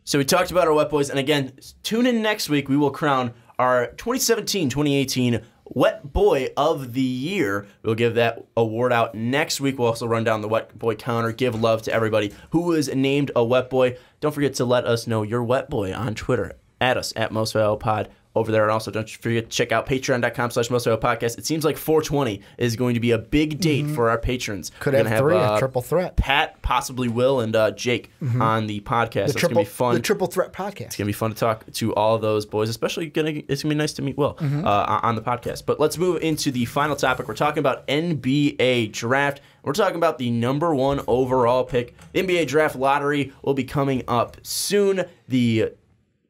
So we talked about our Wet Boys, and again, tune in next week. We will crown our 2017-2018 Wet Boy of the Year. We'll give that award out next week. We'll also run down the Wet Boy counter, give love to everybody who was named a Wet Boy. Don't forget to let us know your Wet Boy on Twitter. At us at MostValuablePod over there. And also don't forget to check out patreon.com/MostValuablePodcast. It seems like 420 is going to be a big date for our patrons. Could have a triple threat. Pat, possibly Will, and Jake on the podcast. It's going to be fun. The Triple Threat podcast. It's going to be fun to talk to all of those boys, especially it's going to be nice to meet Will on the podcast. But let's move into the final topic. We're talking about NBA draft. We're talking about the #1 overall pick. The NBA draft lottery will be coming up soon. The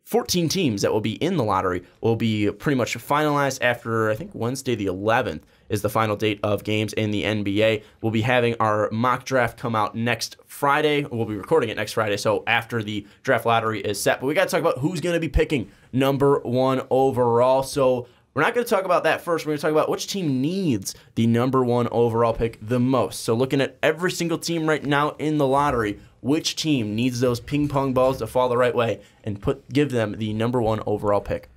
14 teams that will be in the lottery will be pretty much finalized after, I think, Wednesday the 11th is the final date of games in the NBA. We'll be having our mock draft come out next Friday. We'll be recording it next Friday, so after the draft lottery is set. But we got to talk about who's going to be picking #1 overall. So we're not going to talk about that first. We're going to talk about which team needs the #1 overall pick the most. So looking at every single team right now in the lottery, which team needs those ping pong balls to fall the right way and give them the #1 overall pick?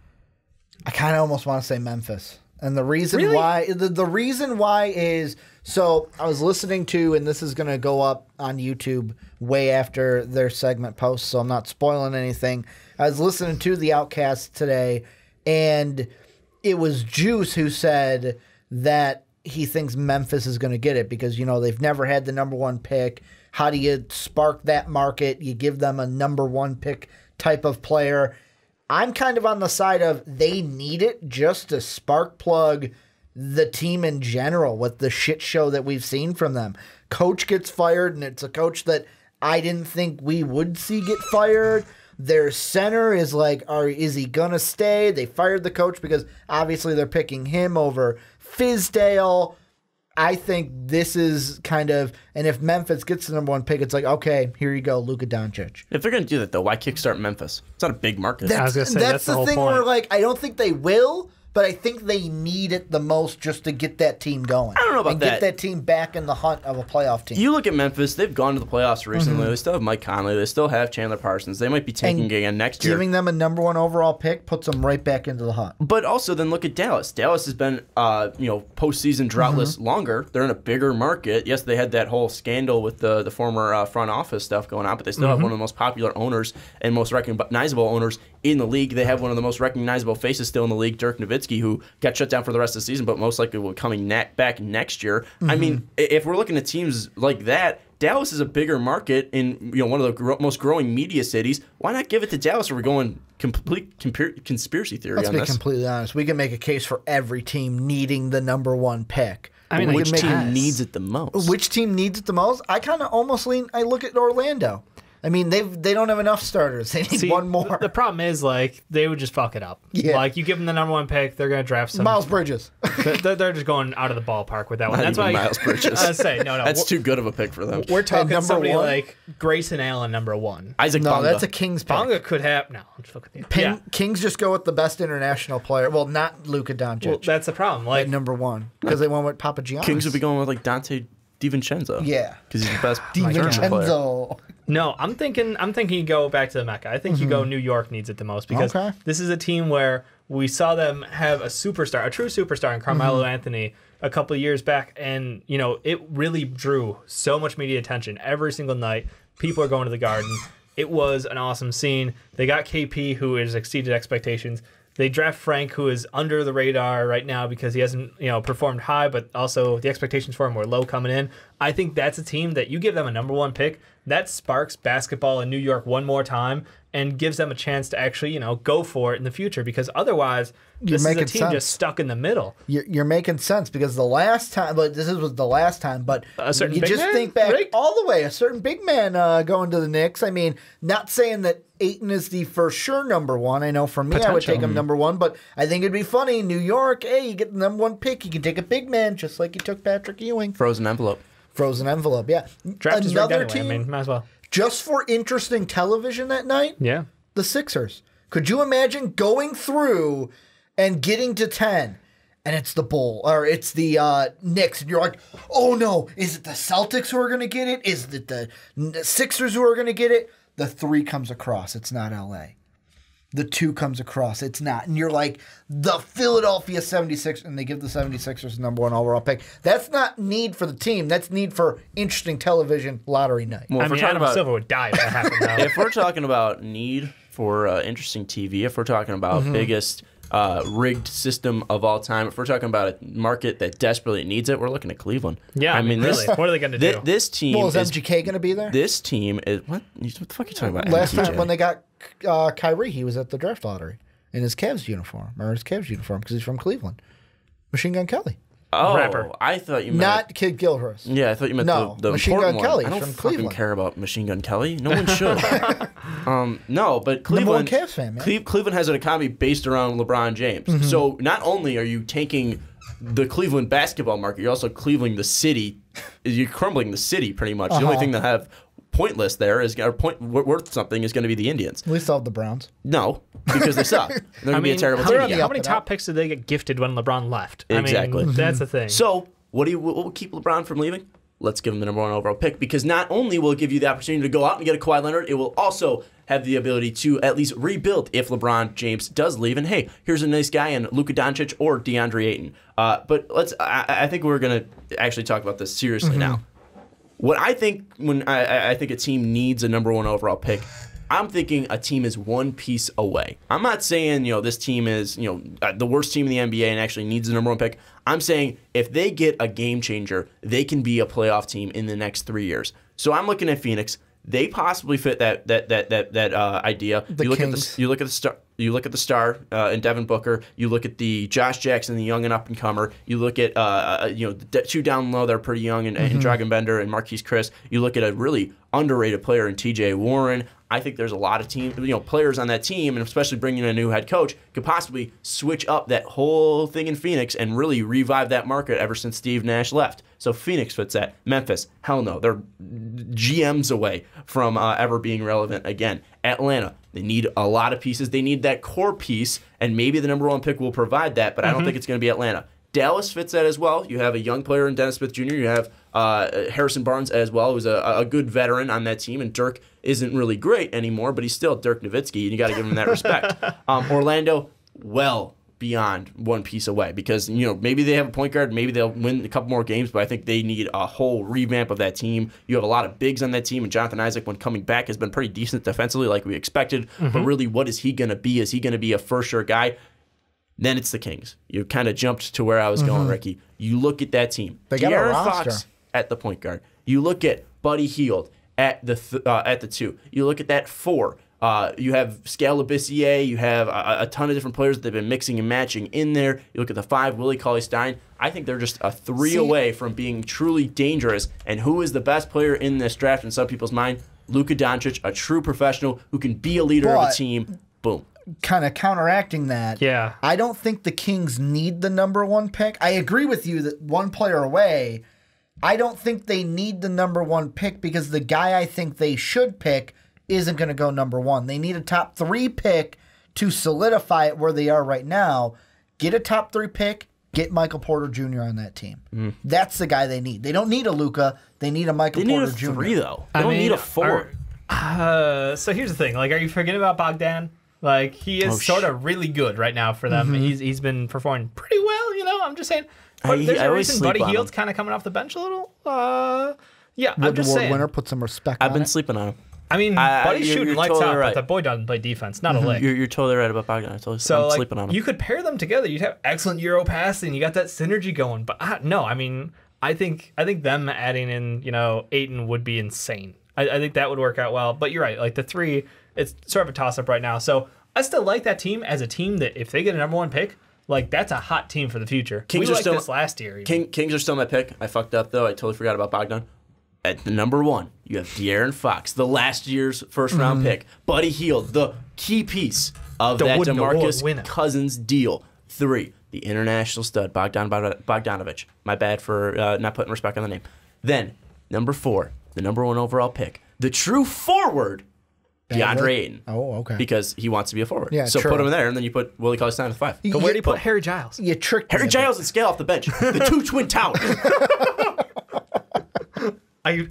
I kind of almost want to say Memphis. And the reason why the reason why is, so I was listening to, and this is going to go up on YouTube way after their segment post, so I'm not spoiling anything. I was listening to the Outcast today, and it was Juice who said that he thinks Memphis is going to get it because, you know, they've never had the #1 pick. How do you spark that market? You give them a #1 pick type of player. I'm kind of on the side of they need it just to spark plug the team in general with the shit show that we've seen from them. Coach gets fired, and it's a coach that I didn't think we would see get fired. Their center is like, is he going to stay? They fired the coach because obviously they're picking him over Fizdale. I think this is kind of, and if Memphis gets the #1 pick, it's like, okay, here you go, Luka Doncic. If they're going to do that, though, why kickstart Memphis? It's not a big market. I was gonna say, that's the whole thing point. where, like, I don't think they will, but I think they need it the most just to get that team going. I don't know about and that. Get that team back in the hunt of a playoff team. You look at Memphis, they've gone to the playoffs recently. They still have Mike Conley. They still have Chandler Parsons. They might be tanking again next year. Giving them a #1 overall pick puts them right back into the hunt. But also then look at Dallas. Dallas has been postseason droughtless longer. They're in a bigger market. Yes, they had that whole scandal with the former front office stuff going on, but they still have one of the most popular owners and most recognizable owners in the league. They have one of the most recognizable faces still in the league, Dirk Nowitzki, who got shut down for the rest of the season, but most likely will be coming back next year. I mean, if we're looking at teams like that, Dallas is a bigger market in one of the most growing media cities. Why not give it to Dallas? Or we're going complete conspiracy theory Let's on be this? completely honest. We can make a case for every team needing the #1 pick. I mean, which team needs it the most? Which team needs it the most? I kind of almost I look at Orlando. I mean, they don't have enough starters. They need one more. The problem is, like, they would just fuck it up. Yeah. Like, you give them the #1 pick, they're going to draft some. Miles Bridges. They're just going out of the ballpark with that one. Not That's even why Miles Bridges. I say no. That's too good of a pick for them. We're talking number somebody one? like Grayson Allen, #1. Isaac No, Bonga. that's a Kings pick. Bonga could have. No, I'm just fucking with you. Kings just go with the best international player. Well, not Luka Doncic. Well, that's the problem. Like, at #1 because they went with Papagiannis. Kings would be going with like Dante DiVincenzo. Yeah. Because he's the best DiVincenzo. no, I'm thinking you go back to the Mecca. I think you go New York needs it the most because this is a team where we saw them have a true superstar in Carmelo Anthony a couple of years back, and it really drew so much media attention every single night. People are going to the Garden. It was an awesome scene. They got KP, who has exceeded expectations. They draft Frank, who is under the radar right now because he hasn't, performed high, but also the expectations for him were low coming in. I think that's a team that you give them a #1 pick, that sparks basketball in New York one more time and gives them a chance to actually, go for it in the future, because otherwise this is a team just stuck in the middle. You're making sense because the last time, but this was the last time, but you just think back all the way, a certain big man going to the Knicks. I mean, not saying that Ayton is the for sure #1. I know for me, I would take him #1, but I think it'd be funny. New York, hey, you get the #1 pick, you can take a big man just like you took Patrick Ewing. Frozen envelope, yeah. Draft is another rigged anyway. team, I mean, might as well. just for interesting television that night. Yeah. The Sixers. Could you imagine going through and getting to 10 and it's the Bull or it's the Knicks and you're like, oh no, is it the Celtics who are going to get it? Is it the Sixers who are going to get it? The 3 comes across. It's not LA. The 2 comes across. It's not. And you're like, the Philadelphia 76ers, and they give the 76ers the number 1 overall pick. That's not need for the team. That's need for interesting television lottery night. Well, I mean, Adam Silver would die if that happened, though. If we're talking about need for interesting TV, if we're talking about biggest rigged system of all time, if we're talking about a market that desperately needs it, we're looking at Cleveland. Yeah, I mean, really. What are they going to do? This team Well, is MGK going to be there? This team is... What the fuck are you talking about? Last time when they got Kyrie, he was at the draft lottery in his Cavs uniform, because he's from Cleveland. Machine Gun Kelly. Oh, Rapper. I thought you meant... Not Kid Gilchrist. Yeah, I thought you meant the Machine important Gun Kelly one. I don't from fucking Cleveland. care about Machine Gun Kelly. No one should. No, but Cleveland... Cavs fan, man. Cleveland has an economy based around LeBron James. So not only are you tanking the Cleveland basketball market, you're also cleaving the city. You're crumbling the city pretty much. The only thing that have pointless there is worth something is going to be the Indians. We still have the Browns. No, because they suck. They're going to be a terrible team. How many top picks did they get gifted when LeBron left? Exactly. I mean, that's the thing. So what will keep LeBron from leaving? Let's give him the number 1 overall pick, because not only will it give you the opportunity to go out and get a Kawhi Leonard, it will also have the ability to at least rebuild if LeBron James does leave. And hey, here's a nice guy in Luka Doncic or DeAndre Ayton. But I think we're going to actually talk about this seriously now. What I think when I think a team needs a number 1 overall pick, I'm thinking a team is one piece away. I'm not saying, this team is, the worst team in the NBA and actually needs the number 1 pick. I'm saying if they get a game changer, they can be a playoff team in the next 3 years. So I'm looking at Phoenix. They possibly fit that idea. You look at the star in Devin Booker. You look at the Josh Jackson, the young and up and comer. You look at the 2 down low that are pretty young, and Dragan Bender and Marquise Chris. You look at a really underrated player in T.J. Warren. I think there's a lot of players on that team, and especially bringing in a new head coach could possibly switch up that whole thing in Phoenix and really revive that market ever since Steve Nash left. So Phoenix fits that. Memphis, hell no. They're GMs away from ever being relevant again. Atlanta, they need a lot of pieces. They need that core piece, and maybe the number 1 pick will provide that, but I don't think it's going to be Atlanta. Dallas fits that as well. You have a young player in Dennis Smith Jr. You have Harrison Barnes as well, who's a good veteran on that team, and Dirk isn't really great anymore, but he's still Dirk Nowitzki, and you got to give him that respect. Orlando, well beyond one piece away, because maybe they have a point guard, maybe they'll win a couple more games, but I think they need a whole revamp of that team. You have a lot of bigs on that team, and Jonathan Isaac, when coming back, has been pretty decent defensively, like we expected. But really, what is he going to be? Is he going to be a for-sure guy? Then it's the Kings. You kind of jumped to where I was going, Ricky. You look at that team. They got a De'Aaron roster. Fox at the point guard. You look at Buddy Hield at the 2. You look at that 4. You have Scala Bissier. You have a ton of different players that they've been mixing and matching in there. You look at the 5, Willie Cauley-Stein. I think they're just a 3 away from being truly dangerous. And who is the best player in this draft in some people's mind? Luka Doncic, a true professional who can be a leader of a team. Boom. Kind of counteracting that. Yeah. I don't think the Kings need the number 1 pick. I agree with you that 1 player away. I don't think they need the number 1 pick, because the guy I think they should pick isn't going to go number 1. They need a top 3 pick to solidify it where they are right now. Get a top 3 pick, get Michael Porter Jr. on that team. That's the guy they need. They don't need a Luka. They need a Michael Porter Jr. They need a 3, though. They don't need a 4. So here's the thing. Like, are you forgetting about Bogdan? Like, he is sort of really good right now for them. He's been performing pretty well, I'm just saying. But there's a reason Buddy Hield's kind of coming off the bench a little. Yeah, I'm just saying. Winner, put some respect on I've been it. sleeping on him. I mean, Buddy's shooting lights totally out, right. but the boy doesn't play defense. Not a lick. You're totally right about Bogdan. I'm sleeping on him. You could pair them together. You'd have excellent Euro passing. You got that synergy going. But no, I mean, I think them adding in, Ayton would be insane. I think that would work out well. But you're right. Like, the 3, it's sort of a toss-up right now. So I still like that team as a team that if they get a number 1 pick, like, that's a hot team for the future. Kings we are liked still this last year. Even. Kings are still my pick. I fucked up, though. I totally forgot about Bogdan. At the number 1, you have De'Aaron Fox, the last year's first-round pick. Buddy Hield, the key piece of that DeMarcus Cousins deal. 3, the international stud, Bogdanovic. My bad for not putting respect on the name. Then, number 4, the number 1 overall pick, the true forward, DeAndre Ayton. Oh, okay. Because he wants to be a forward. Yeah, so true. put him in there, and then you put Willie Cauley-Stein at the 5. But where do you put Harry Giles? You tricked Harry me. Giles and Scale off the bench. The 2 twin towers.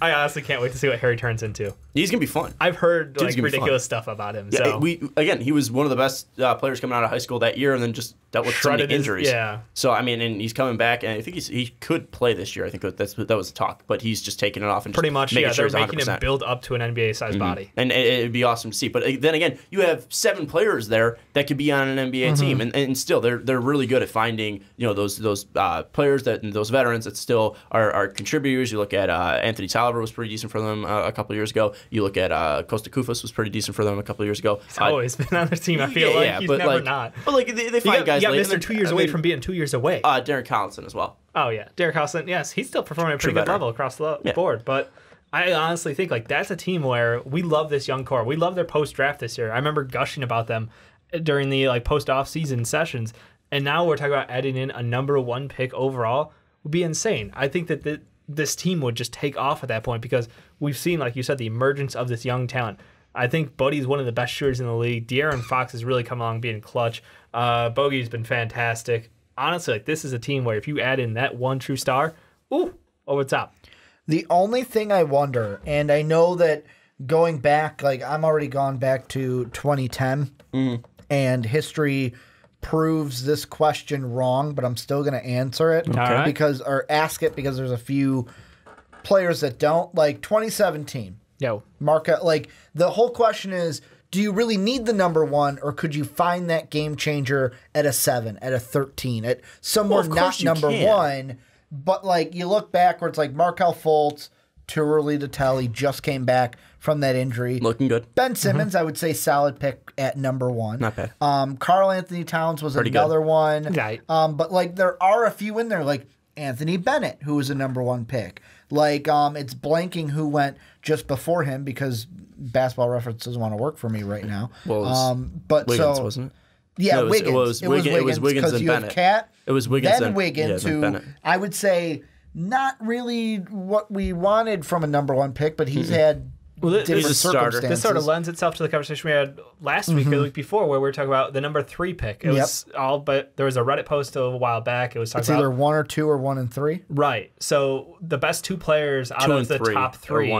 I honestly can't wait to see what Harry turns into. He's gonna be fun. I've heard like ridiculous stuff about him. Yeah, so he was one of the best players coming out of high school that year, and then just dealt with so many injuries. So I mean, and he's coming back, and I think he could play this year. I think that was the talk, but he's just taking it off and pretty just much. Making sure they're making him build up to an NBA sized body, and it'd be awesome to see. But then again, you have 7 players there that could be on an NBA team, and still they're really good at finding those players those veterans that still are contributors. You look at Anthony Tolliver was pretty decent for them a couple of years ago. You look at Costa Koufos was pretty decent for them a couple of years ago. He's always been on their team. I feel like he's never not. But like they find guys. Yeah, Mr. 2 years away from being 2 years away. Darren Collison as well. Oh yeah, Derek Collison. Yes, he's still performing at a pretty good level across the board. But I honestly think like that's a team where we love this young core. We love their post draft this year. I remember gushing about them during the like post off season sessions, and now we're talking about adding in a number 1 pick overall would be insane. I think that this team would just take off at that point because we've seen, like you said, the emergence of this young talent. I think Buddy's one of the best shooters in the league. De'Aaron Fox has really come along being clutch. Bogey's been fantastic. Honestly, like this is a team where if you add in that one true star, over the top. The only thing I wonder, and I know that going back, like I'm already gone back to 2010, and history proves this question wrong, but I'm still going to answer it or ask it because there's a few players that don't. Like 2017. Like the whole question is, do you really need the number 1, or could you find that game changer at a 7, at a 13, at somewhere not number 1? But like you look backwards, like Markelle Fultz, too early to tell. He just came back from that injury. Looking good. Ben Simmons, I would say solid pick at number 1. Not bad. Karl Anthony Towns was another one. Right. But like there are a few in there, like Anthony Bennett, who was a number 1 pick. Like it's blanking who went just before him because Basketball Reference doesn't want to work for me right now. Well, but Wiggins, wasn't it? Yeah, no, Wiggins. It was Wiggins because you Bennett. have Cat. It was Wiggins then Wiggins, then who Bennett. I would say not really what we wanted from a number 1 pick, but he's had different circumstances. This sort of lends itself to the conversation we had last week or the week before, where we were talking about the number 3 pick. It was but there was a Reddit post a while back. It was talking about either 1 or 2 or 1 and 3. Right. So the best 2 players out of the top 3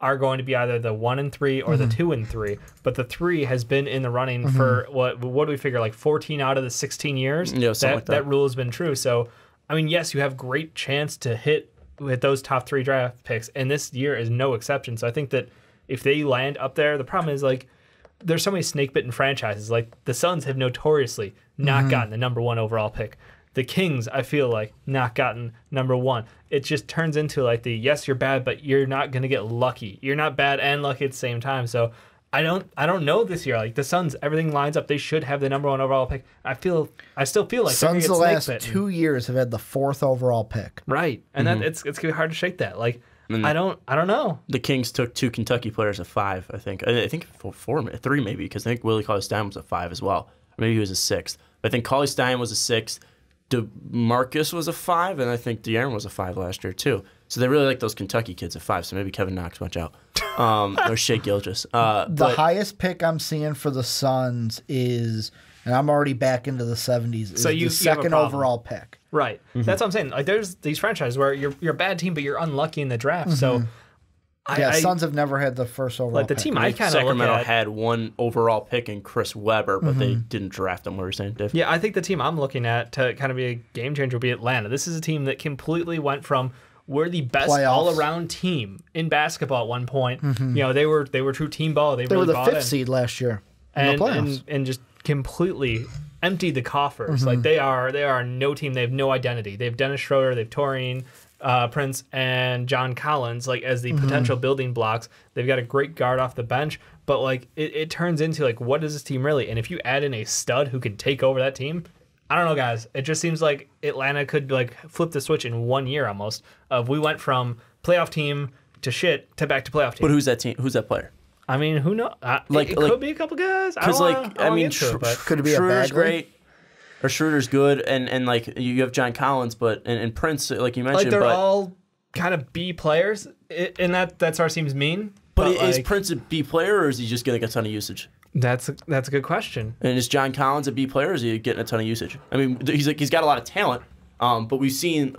are going to be either the 1 and 3 or the 2 and 3. But the 3 has been in the running for what do we figure, like 14 out of the 16 years? Yeah, something like that. That rule has been true. So I mean, yes, you have great chance to hit with those top 3 draft picks, and this year is no exception. So I think that if they land up there, the problem is like there's so many snake-bitten franchises. Like the Suns have notoriously not gotten the number 1 overall pick. The Kings, I feel like, not gotten number 1. It just turns into like yes, you're bad, but you're not gonna get lucky. You're not bad and lucky at the same time. So I don't know this year. Like the Suns, everything lines up. They should have the number 1 overall pick. I still feel like Suns the last 2 years have had the 4th overall pick. Right, and that it's gonna be hard to shake that. Like I don't know. The Kings took 2 Kentucky players at 5. I think 3 maybe because I think Willie Cauley-Stein was a 5 as well. Or maybe he was a 6th. But I think Cauley-Stein was a 6th. DeMarcus was a 5, and I think De'Aaron was a 5 last year too. So they really like those Kentucky kids at 5. So maybe Kevin Knox, watch out, or Shea Gilgeous. The highest pick I'm seeing for the Suns is, and I'm already back into the 70s. Is the second overall pick. Right, that's what I'm saying. Like there's these franchises where you're a bad team, but you're unlucky in the draft. So. Suns have never had the first overall pick. Like the team I kind of Sacramento had 1 overall pick in Chris Webber, but they didn't draft him. What were you saying, Dave? Yeah, I think the team I'm looking at to kind of be a game changer would be Atlanta. This is a team that completely went from we're the best all-around team in basketball at one point. They were true team ball. They were really the 5th seed last year in the playoffs. And just completely emptied the coffers. Like they are no team. They have no identity. They have Dennis Schroeder. They have Taurean Prince and John Collins like as the potential building blocks. They've got a great guard off the bench, but like it turns into like what is this team really? And if you add in a stud who can take over that team, I don't know, guys. It just seems like Atlanta could like flip the switch in 1 year almost. We went from playoff team to shit to back to playoff team. But who's that team? Who's that player? I mean, who knows? It could be a couple guys. Because could it be Schroeder's a great. Or Schroeder's good, and like you have John Collins, but and Prince, like you mentioned, like they're all kind of B players, and that's our team's mean. But is Prince a B player, or is he just getting a ton of usage? That's a good question. And is John Collins a B player, or is he getting a ton of usage? I mean, he's got a lot of talent, but we've seen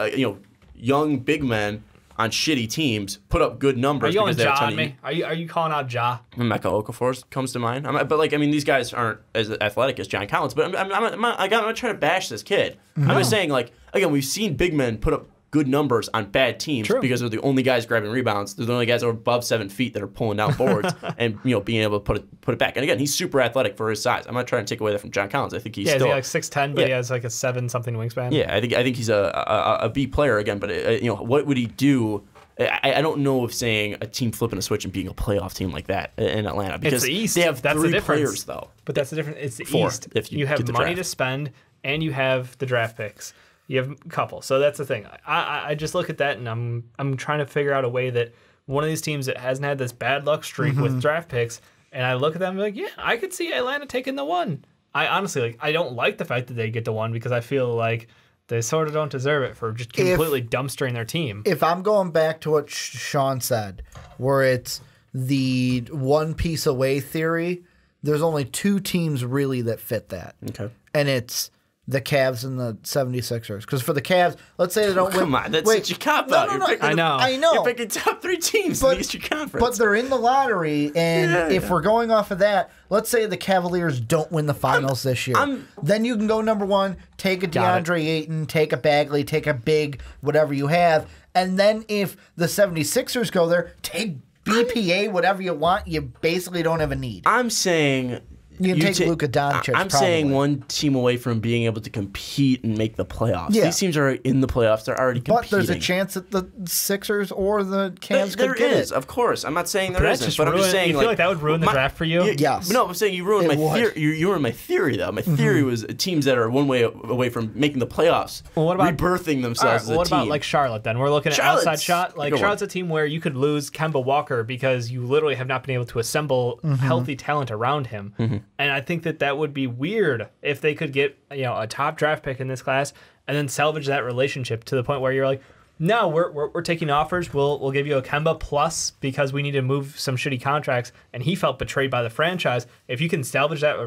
young big men on shitty teams put up good numbers. Are you because going Ja on me? Are you calling out Ja? Mecca Okafor comes to mind. But like, I mean, these guys aren't as athletic as John Collins. But I'm not trying to bash this kid. No. I'm just saying, like, again, we've seen big men put up good numbers on bad teams because they're the only guys grabbing rebounds. They're the only guys that are above 7 feet that are pulling down boards and being able to put it back. And again, he's super athletic for his size. I'm not trying to take away that from John Collins. I think he's still like 6'10", but he has like a 7-something wingspan. Yeah, I think he's a B player again. But what would he do? I don't know if saying a team flipping a switch and being a playoff team like that in Atlanta because it's the East. They have that's 3 the difference. players though. But that's the difference. It's the 4, East. if you have get the money draft. to spend and you have the draft picks. You have a couple. So that's the thing. I just look at that and I'm trying to figure out a way that one of these teams that hasn't had this bad luck streak with draft picks, and I look at them and be like, yeah, I could see Atlanta taking the 1. I honestly I don't like the fact that they get the 1 because I feel like they sort of don't deserve it for just completely dumpstering their team. If I'm going back to what Sean said, where it's the one piece away theory, there's only 2 teams really that fit that. Okay. And it's the Cavs and the 76ers. Because for the Cavs, let's say they don't win. Come on, that's such a cop-out. I know. You're picking top 3 teams in the Eastern Conference. But they're in the lottery, and if we're going off of that, let's say the Cavaliers don't win the finals this year. Then you can go number 1, take a DeAndre Ayton, take a Bagley, take a big, whatever you have. And then if the 76ers go there, take BPA, whatever you want. You basically don't have a need. I'm saying... You can take Luka Doncic. I'm saying one team away from being able to compete and make the playoffs. Yeah. These teams are in the playoffs. They're already competing. But there's a chance that the Sixers or the Cavs could get it. There is, of course. I'm not saying there isn't. But I'm just saying, you feel like that would ruin the draft for you? Yes. No, I'm saying you ruined my theory. You ruined my theory, though. My theory was teams that are one way away from making the playoffs, rebirthing themselves as a team. What about like Charlotte then? We're looking at outside shot. Like Charlotte's a team where you could lose Kemba Walker because you literally have not been able to assemble healthy talent around him. And I think that would be weird if they could get a top draft pick in this class and then salvage that relationship to the point where you're like, no, we're taking offers. We'll give you a Kemba plus because we need to move some shitty contracts. And he felt betrayed by the franchise. If you can salvage that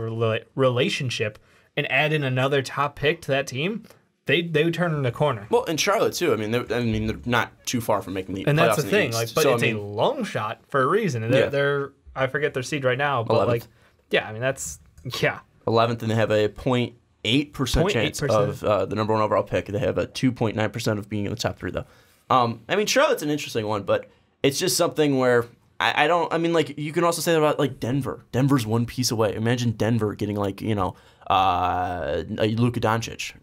relationship and add in another top pick to that team, they would turn the corner. Well, in Charlotte too. I mean, they're not too far from making the playoffs. And that's the in thing. the East. But it's a long shot for a reason. And they're I forget their seed right now, but 11th. I mean that's 11th, and they have a 0.8% chance of the number 1 overall pick. They have a 2.9% of being in the top 3, though. I mean, Charlotte's an interesting one, but it's just something where I don't. I mean, like you can also say that about like Denver. Denver's one piece away. Imagine Denver getting like Luka Doncic.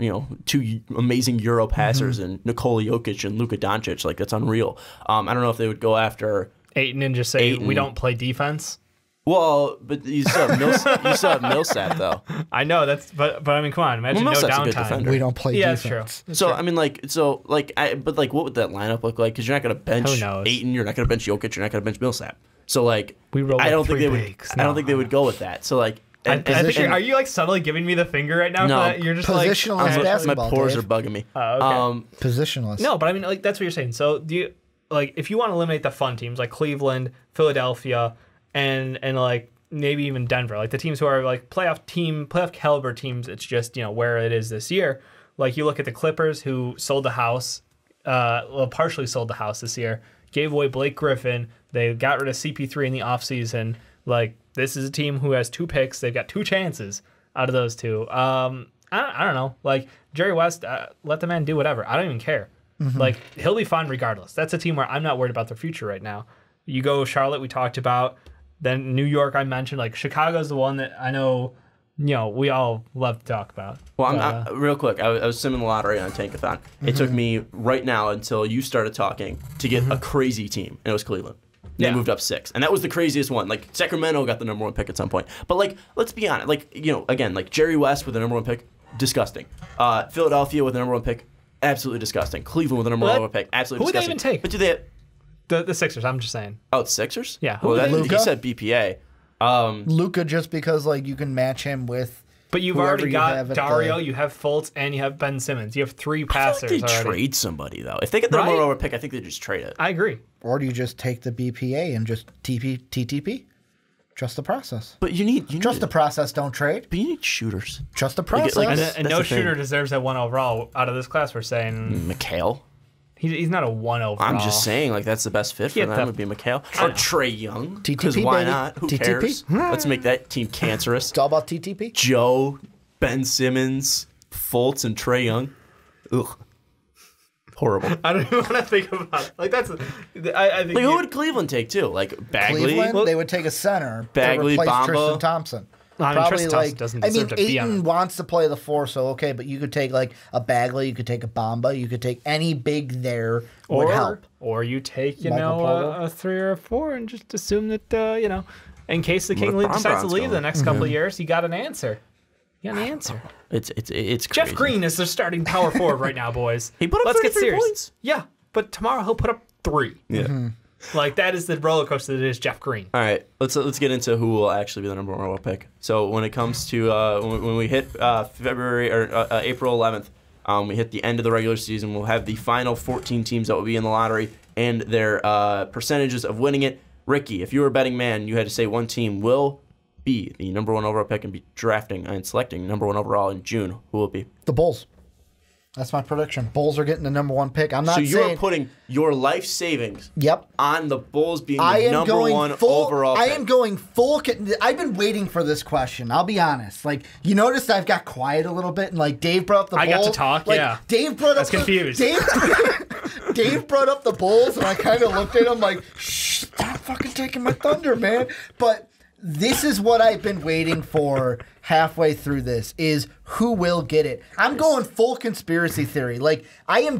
2 amazing Euro passers and Nikola Jokic and Luka Doncic. Like that's unreal. I don't know if they would go after Ayton and just say we don't play defense. Well, but you still have Millsap though. I know but I mean, come on, imagine no downtime. We don't play defense. That's true. So true. I mean, what would that lineup look like? Because you're not going to bench Ayton, you're not going to bench Jokic, you're not going to bench Millsap. So I don't think they would. I don't think they would go with that. So I think are you like subtly giving me the finger right now? No, for that? You're just positionless basketball. My pores Dave. are bugging me. Okay. Positionless. No, but I mean, like that's what you're saying. So do you if you want to eliminate the fun teams like Cleveland, Philadelphia, and like maybe even Denver, like the teams who are like playoff caliber teams, it's just where it is this year. Like you look at the Clippers who sold the house, partially sold the house this year, gave away Blake Griffin. They got rid of CP3 in the offseason. Like this is a team who has 2 picks. They've got 2 chances out of those 2. I don't know. Like Jerry West, let the man do whatever. I don't even care. Like he'll be fine regardless. That's a team where I'm not worried about their future right now. You go Charlotte, we talked about. Then New York, I mentioned. Like Chicago's the one that I know, we all love to talk about. Well, real quick, I was simming the lottery on Tankathon. It took me right now until you started talking to get a crazy team, and it was Cleveland. They moved up 6, and that was the craziest one. Like Sacramento got the number 1 pick at some point, but like let's be honest. Like again, like Jerry West with the number 1 pick, disgusting. Philadelphia with the number 1 pick, absolutely disgusting. Cleveland with the number 1 pick, absolutely disgusting. Who would they even take? But do they? The Sixers, I'm just saying. Oh, the Sixers? Yeah. He said BPA. Luka, just because like you can match him with. But you've already got Dario, you have Fultz, and you have Ben Simmons. You have 3 passers I feel like they trade somebody though. If they get the number 1 pick, I think they just trade it. I agree. Or do you just take the BPA and just TTP? Trust the process. But you trust the process. Don't trade. But you need shooters. Trust the process. And no shooter deserves that 1 overall out of this class. We're saying McHale. He's not a 1 overall. I'm just saying, like, that's the best fit for them would be Mikal. Or Trae Young. Because why not? Who cares? Let's make that team cancerous. It's all about TTP. Joe, Ben Simmons, Fultz, and Trae Young. Ugh. Horrible. I don't even want to think about it. Like, that's... I think like, who would Cleveland take, too? Like, Bagley? Cleveland, they would take a center Bagley, to replace Bamba. Tristan Thompson. I mean, Tristan Thompson doesn't deserve to be on Ayton wants to play the 4, so okay, but you could take, like, a Bagley, you could take a Bamba, you could take any big there would help. Or you take, Michael a 3 or a 4 and just assume that, in case the King League decides to leave the next couple of years, you got an answer. You got an answer. It's crazy. Jeff Green is their starting power forward right now, boys. He put up 33 points. Yeah, but tomorrow he'll put up 3. Yeah. Mm-hmm. Like, that is the roller coaster that is Jeff Green. All right, let's get into who will actually be the number 1 overall pick. So when it comes to when we hit February or April 11th, we hit the end of the regular season. We'll have the final 14 teams that will be in the lottery and their percentages of winning it. Ricky, if you were a betting man, you had to say one team will be the number 1 overall pick and be drafting and selecting number 1 overall in June. Who will it be? The Bulls. That's my prediction. Bulls are getting the number 1 pick. I'm not saying... So you're putting your life savings on the Bulls being the number 1 overall pick. I am going full... I've been waiting for this question. I'll be honest. Like, you noticed I've got quiet a little bit, and, like, Dave brought up the Bulls. I got to talk, yeah. Dave brought up... confused. Dave brought up the Bulls, and I kind of looked at him like, shh, stop fucking taking my thunder, man. But... this is what I've been waiting for halfway through this, is who will get it. I'm going full conspiracy theory. Like, I am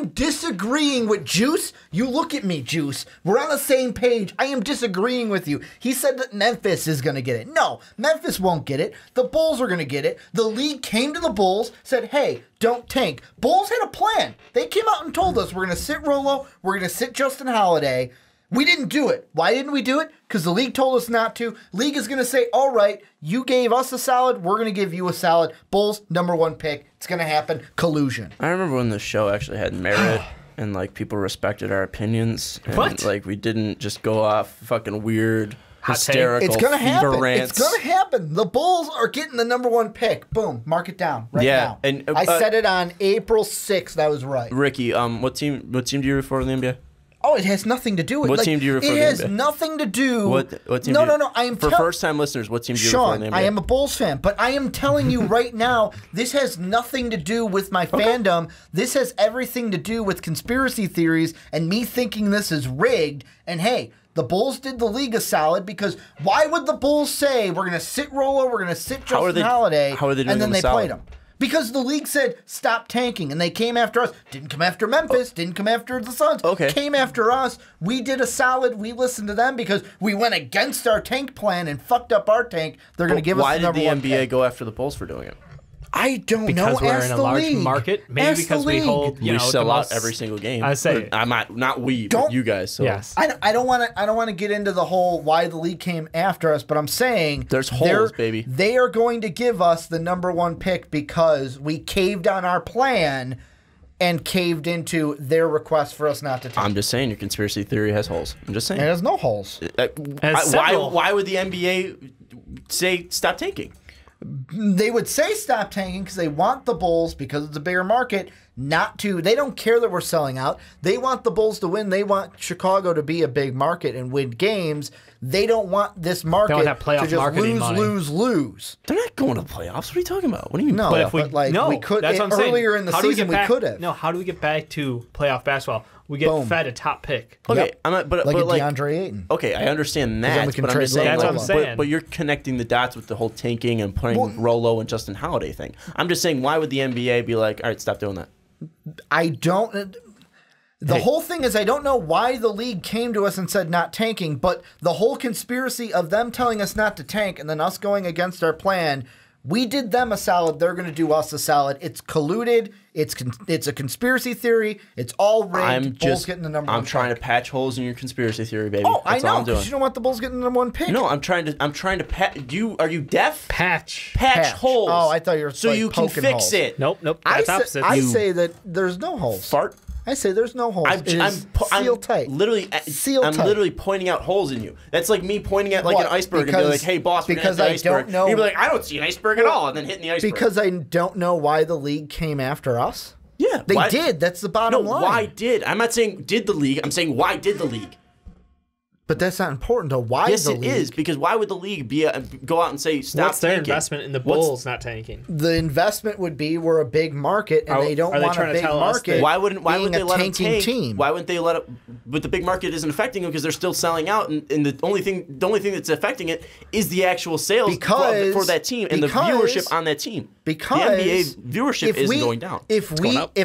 disagreeing with Juice. You look at me, Juice. We're on the same page. I am disagreeing with you. He said that Memphis is going to get it. No, Memphis won't get it. The Bulls are going to get it. The league came to the Bulls, said, hey, don't tank. Bulls had a plan. They came out and told us, we're going to sit Rolo, we're going to sit Justin Holiday. We didn't do it. Why didn't we do it? Because the league told us not to. League is going to say, all right, you gave us a salad, we're going to give you a salad. Bulls, number 1 pick. It's going to happen. Collusion. I remember when the show actually had merit and, like, people respected our opinions. And, like, we didn't just go off fucking weird, hysterical It's gonna happen. rants. It's going to happen. The Bulls are getting the number 1 pick. Boom. Mark it down right now. And, I said it on April 6th. That was right. Ricky, what team do you root for in the NBA? Oh, it has nothing to do with... What team do you root for in the It has NBA? nothing to do... What team No. I am... For first-time listeners, what team do you root for in the NBA? I am a Bulls fan, but I am telling you right now, this has nothing to do with my fandom. This has everything to do with conspiracy theories and me thinking this is rigged. And hey, the Bulls did the league a solid, because why would the Bulls say, we're going to sit Rolo, we're going to sit Justin Holiday, how are they doing and then them a they solid? played him? Because the league said, stop tanking, and they came after us. Didn't come after Memphis, didn't come after the Suns. Came after us. We did a solid. We listened to them because we went against our tank plan and fucked up our tank. They're going to give us the number 1 Why did the NBA pick. go after the Bulls for doing it? I don't know. Because we're Ask in a the large league. market. Maybe Ask because the we league. hold, We sell out every single game. I say, I'm not we, but you guys. So. Yes. I don't want to get into the whole why the league came after us, but I'm saying there's holes, baby. They are going to give us the number 1 pick because we caved on our plan and caved into their request for us not to take. I'm just saying your conspiracy theory has holes. I'm just saying. It has no holes. Why would the NBA say stop tanking? They would say stop tanking because they want the Bulls, because it's a bigger market, not to. They don't care that we're selling out. They want the Bulls to win. They want Chicago to be a big market and win games. They don't want this market to just lose. They're not going to the playoffs. What are you talking about? What do you mean? No, we could. That's what I'm saying. Earlier in the season, we could have. No, how do we get back to playoff basketball? We get fed a top pick. Okay, but DeAndre Ayton. Okay, I understand that, but I'm just saying. That's what I'm saying. But you're connecting the dots with the whole tanking and playing Rolo and Justin Holiday thing. I'm just saying, why would the NBA be like, all right, stop doing that? I don't. The whole thing is, I don't know why the league came to us and said not tanking, but the whole conspiracy of them telling us not to tank and then us going against our plan. We did them a salad. They're going to do us a salad. It's colluded. It's a conspiracy theory. It's all rigged. Bulls getting the number 1 I'm trying pick. to patch holes in your conspiracy theory, baby. Oh, That's I know. all I'm doing. You don't want the Bulls getting the number 1 pick. No, I'm trying to patch. Are you deaf? Patch holes. Oh, I thought you were so you can fix holes. it. Nope. That's opposite. I say that there's no holes. Fart. I say there's no holes. I'm sealed tight. Literally, I'm literally pointing out holes in you. That's like me pointing at like an iceberg and be like, "Hey, boss, we're gonna hit the iceberg." You'd be like, "I don't see an iceberg at all," and then hitting the iceberg. Because I don't know why the league came after us. Yeah, They did. That's the bottom line. Why did? I'm not saying did the league. I'm saying why did the league? But that's not important to why yes, the it league. is, because why would the league go out and say stop What's their tanking? investment in the Bulls not tanking? The investment would be we're a big market, and they don't want a big market. Why wouldn't they let them tank? Team. Why wouldn't they let it? But the big market isn't affecting them because they're still selling out, and the only thing that's affecting it is the actual sales for that team and the viewership on that team. Because the NBA viewership isn't going down. If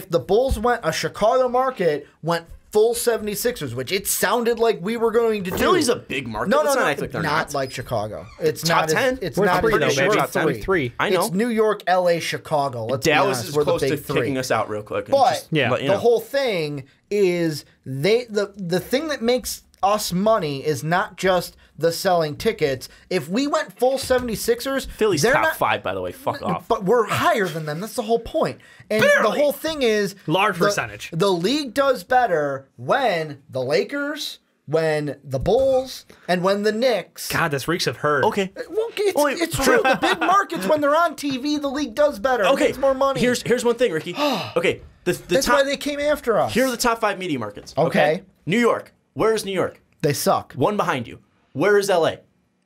the Bulls went a Chicago market went full 76ers, which it sounded like we were going to do. Philly's a big market. No, not like Chicago. It's top not 10. It's we're not three, though, baby. Top three. I know. It's New York, LA, Chicago. Let's Dallas be honest. is We're close the to big three. kicking us out real quick. But the whole thing is the thing that makes us money is not just the selling tickets. If we went full 76ers, Philly's top 5, by the way. Fuck off. But we're higher than them. That's the whole point. And the whole thing is large percentage. The league does better when the Lakers, when the Bulls, and when the Knicks. God, this reeks of herd. Okay. Well, it's true. The big markets, when they're on TV, the league does better. Okay. It makes more money. Here's one thing, Ricky. Okay. That's why they came after us. Here are the top 5 media markets. Okay. New York. Where is New York? They suck. 1 behind you. Where is LA?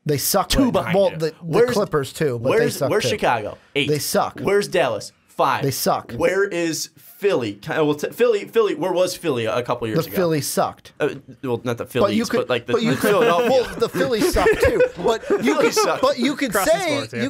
They suck. 2 behind you. The Clippers too, but they suck Where's too. Chicago? 8. They suck. Where's Dallas? 5. They suck. Where is Philly? Philly. Where was Philly a couple years ago? The Philly sucked. Well, not the Phillies, but like the Philadelphia. Well, the Phillies suck too. But you could Sports, you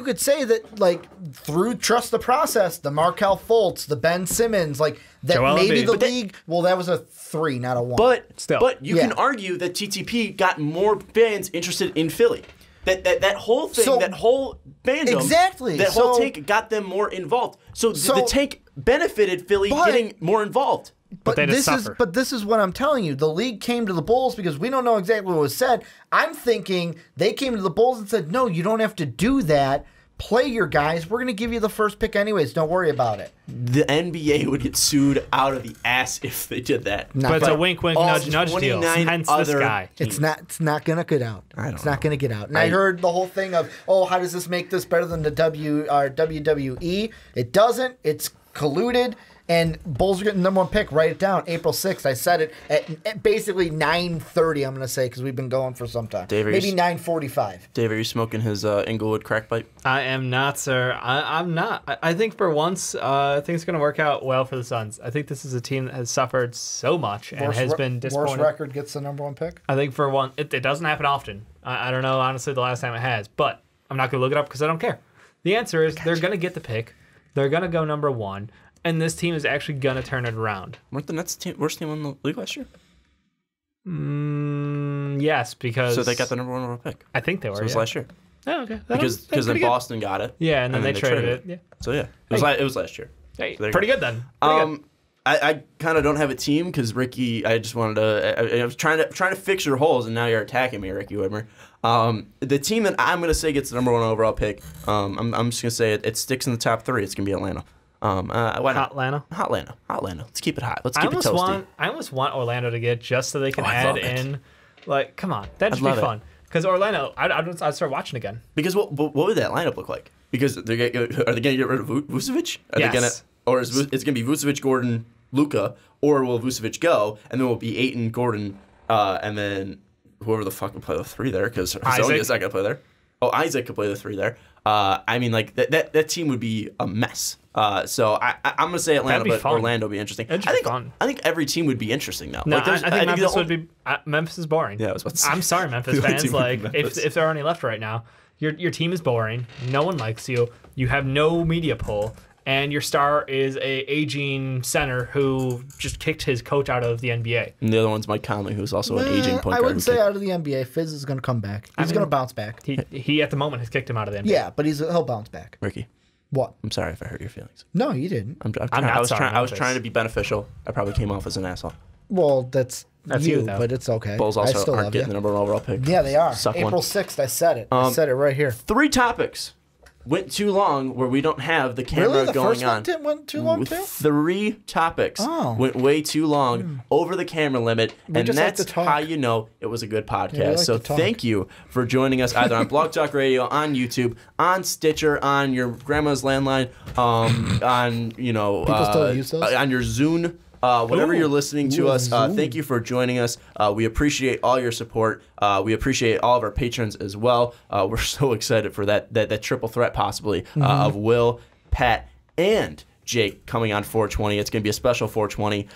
could say that like through trust the process, the Markelle Fultz, the Ben Simmons, like that Joel maybe Embiid. the league. Well, that was a 3, not a 1. But you can argue that TTP got more fans interested in Philly. That whole thing, that whole fandom, exactly. That whole tank got them more involved. So the tank benefited Philly getting more involved. But this is what I'm telling you. The league came to the Bulls because we don't know exactly what was said. I'm thinking they came to the Bulls and said, "No, you don't have to do that. Play your guys. We're going to give you the first pick anyways. Don't worry about it." The NBA would get sued out of the ass if they did that. But it's a wink, wink, nudge, nudge deal. Hence this guy. It's not going to get out. It's not going to get out. And I heard the whole thing of, how does this make this better than the WWE? It doesn't. It's colluded. And Bulls are getting the #1 pick. Write it down. April 6th. I said it at basically 9:30, I'm going to say, because we've been going for some time. Dave, maybe 9:45. Dave, are you smoking his Inglewood crack pipe? I am not, sir. I'm not. I think for once, I think it's going to work out well for the Suns. I think this is a team that has suffered so much and has been disappointed. Worst record gets the #1 pick? I think for one, it doesn't happen often. I don't know, honestly, the last time it has. But I'm not going to look it up because I don't care. The answer is they're going to get the pick. They're going to go #1. And this team is actually going to turn it around. Weren't the Nets worst team in the league last year? Yes, because... So they got the #1 overall pick. I think they were, So it was last year. Oh, okay. Because then Boston got it. Yeah, and then they traded it. Yeah. So, yeah. It was last year. Hey, So pretty good then. Pretty good. I kind of don't have a team because Ricky, I just wanted to... I was trying to fix your holes, and now you're attacking me, Ricky Widmer. The team that I'm going to say gets the #1 overall pick, I'm just going to say it sticks in the top 3. It's going to be Atlanta. Why not? Hotlanta. Let's keep it hot. Let's keep it toasty. I almost want Orlando to get just so they can add in, like, come on, that'd be fun. Because Orlando, I'd start watching again. Because what would that lineup look like? Because are they going to get rid of Vucevic? Yes. Or is it's going to be Vucevic, Gordon, Luka, or will Vucevic go and then will be Ayton, Gordon, and then whoever the fuck can play the 3 there? Because Zonia's not going to play there. Oh, Isaac could play the 3 there. I mean, like that team would be a mess. So I'm gonna say Atlanta, but fun. Orlando would be interesting. I think every team would be interesting though. No, I think Memphis would be. Memphis is boring. Yeah, I was about to say. I'm sorry, Memphis fans. Like, if there are any left right now, your team is boring. No one likes you. You have no media pull, and your star is a aging center who just kicked his coach out of the NBA. And the other one's Mike Conley, who's also an aging point guard. I wouldn't say out of the NBA. Fizz is going to come back. He's going to bounce back. He at the moment has kicked him out of the NBA. Yeah, but he'll bounce back. Ricky. What? I'm sorry if I hurt your feelings. No, you didn't. I was trying to be beneficial. I probably came off as an asshole. Well, that's you, though. But it's okay. Bulls also aren't getting the #1 overall pick. Yeah, they are. Suck April one. 6th, I said it. I said it right here. 3 topics went too long where we don't have the camera Really? The going first on. one went too long too? 3 topics went way too long over the camera limit, and that's how you know it was a good podcast. So thank you for joining us either on Blog Talk Radio, on YouTube, on Stitcher, on your grandma's landline, on People still use those? On your Zune. Whatever you're listening to us, thank you for joining us. We appreciate all your support. We appreciate all of our patrons as well. We're so excited for that triple threat possibly of Will, Pat, and Jake coming on 420. It's going to be a special 420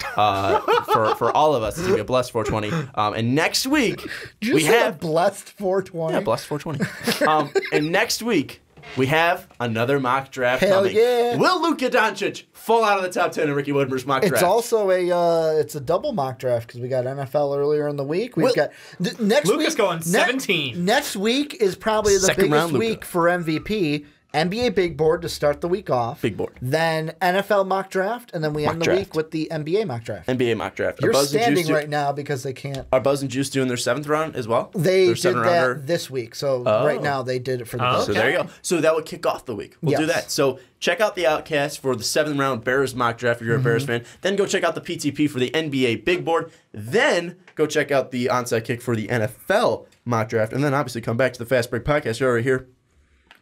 for all of us. It's going to be a blessed 420. And next week, we have a blessed 420. Yeah, blessed 420. And next week, we have another mock draft coming. Yeah. Will Luka Doncic fall out of the top 10 in Ricky Widmer's mock draft? It's also a double mock draft because we got NFL earlier in the week. We've got next Luka's week going 17. Next week is probably the biggest week for MVP. NBA big board to start the week off. Big board. Then NFL mock draft, and then we end the week with the NBA mock draft. NBA mock draft. You're standing right now because they can't. Are Buzz and Juice doing their 7th round as well? They did that this week. So right now they did it for the Bears. So there you go. So that would kick off the week. We'll do that. So check out the Outcast for the 7th round Bears mock draft if you're a Bears fan. Then go check out the PTP for the NBA big board. Then go check out the onside kick for the NFL mock draft. And then obviously come back to the Fast Break podcast. You're already here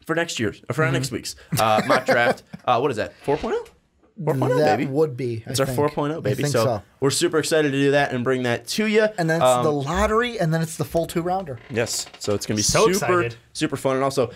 for next year's, or for next week's mock draft. What is that? 4.0? 4.0, baby. That would be. It's our 4.0, baby. I think so we're super excited to do that and bring that to you. And then it's the lottery, and then it's the full 2-rounder. Yes. So it's going to be super fun. And also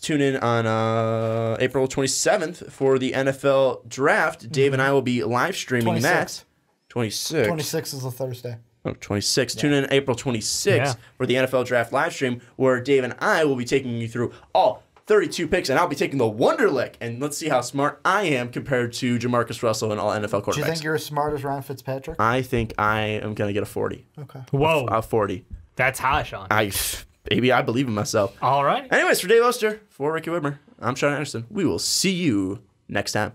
tune in on April 27th for the NFL draft. Dave and I will be live streaming that. 26. 26 is a Thursday. Oh, 26. Tune in April 26th for the NFL draft live stream, where Dave and I will be taking you through all 32 picks, and I'll be taking the Wonderlick, and let's see how smart I am compared to Jamarcus Russell and all NFL quarterbacks. Do you think you're as smart as Ron Fitzpatrick? I think I am going to get a 40. Okay. Whoa. A 40. That's high, Sean. Baby, I believe in myself. All right. Anyways, for Dave Oster, for Ricky Widmer, I'm Sean Anderson. We will see you next time.